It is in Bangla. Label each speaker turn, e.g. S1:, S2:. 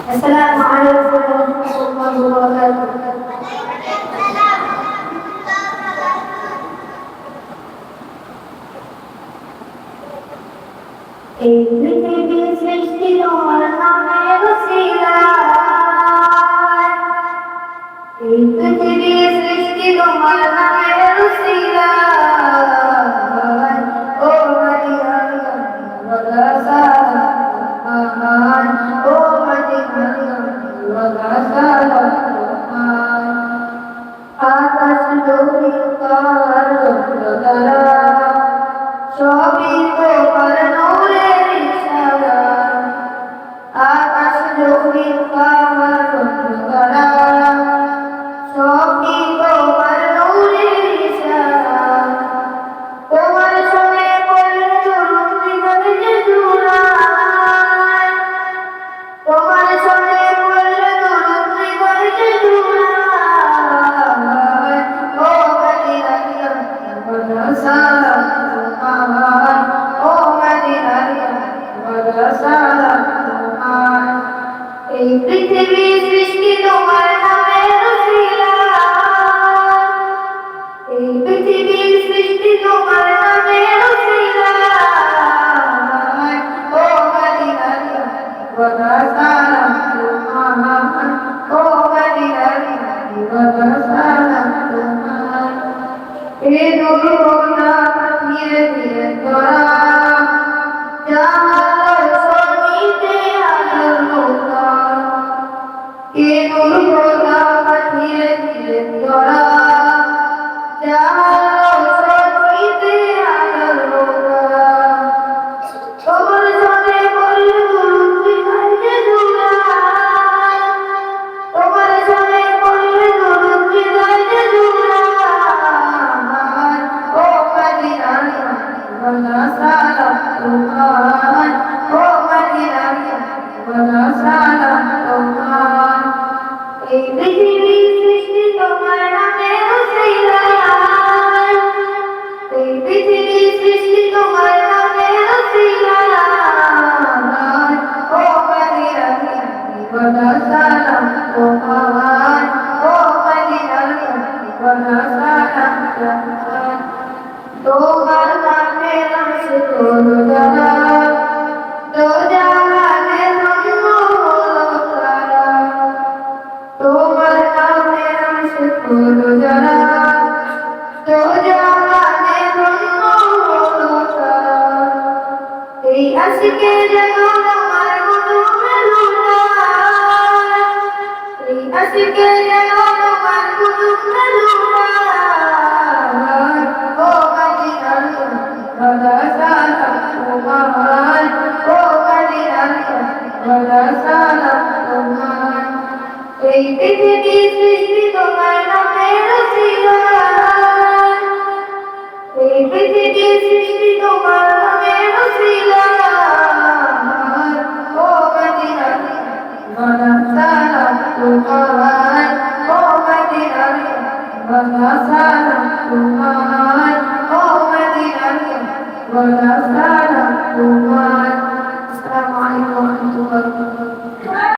S1: السلام عليكم ورحمة الله وبركاته. এই পৃথিবীর সৃষ্টি তোমার নামের উসিলায়, এই পৃথিবীর সৃষ্টি তোমার নামের উসিলায়। ও মদিনার মাদ্রাসা রহমান, ও মদিনার মাদ্রাসা রহমান। আকাশ জমি পাহাড় তারা সবই তোমার নূরের ইশারা। আকাশ জমি পাহাড় তারা সবই তোমার নূরের ইশারা। তোমার সনে পড়লে তরুণ হৃদয় যে জুড়ায়, তোমার সনে পড়লে তরুণ হৃদয় যে জুড়ায়। ও মদিনার মাদ্রাসা রহমান, ও মদিনার মাদ্রাসা রহমান। এই পৃথিবীর সৃষ্টি তোমার নামের উসিলায়, এই পৃথিবীর সৃষ্টি তোমার নামের উসিলায়। ও মদিনার মাদ্রাসা রহমান, ও মদিনার মাদ্রাসা রহমান। এ নূর হোনা পাঠিয়ে দিয়ে তোরা জাহান সনিতে আলোর নৌকা। এ নূর হোনা পাঠিয়ে দিয়ে তোরা জাহান সনিতে আলোর নৌকা। তোমার সনে পড়লে তরুণ হৃদয় যে জুড়ায়, তোমার সনে পড়লে তরুণ হৃদয় যে জুড়ায়। ও মদিনার মাদ্রাসা রহমান, ও মদিনার মাদ্রাসা রহমান। এই পৃথিবীর সৃষ্টি তোমার নামের উসিলায়, এই পৃথিবীর সৃষ্টি তোমার নামের উসিলায়। ও মদিনার মাদ্রাসা রহমান, ও মদিনার মাদ্রাসা রহমান। তোমার নামে রসে তোলো যারা, তো জাহানে ধন্য হলো তারা। তোমার নামে রসে তোলো যারা, তো জাহানে ধন্য হলো তারা। এই আশিকে যেন তোমার কুদুমে লুটায়, এই আশিকে যেন তোমার কুদুমে লুটায়। ও মদিনার মাদ্রাসা রহমান, ও মদিনার মাদ্রাসা রহমান। এই পৃথিবীর সৃষ্টি তোমার নামের উসিলায়, এই পৃথিবীর সৃষ্টি তোমার নামের উসিলায়। ও মদিনার মাদ্রাসা রহমান, ও মদিনার মাদ্রাসা রহমান, ও মদিনার মাদ্রাসা রহমান। আসসালামু আলাইকুম ওয়া রাহমাতুল্লাহি ওয়া বারাকাতুহু।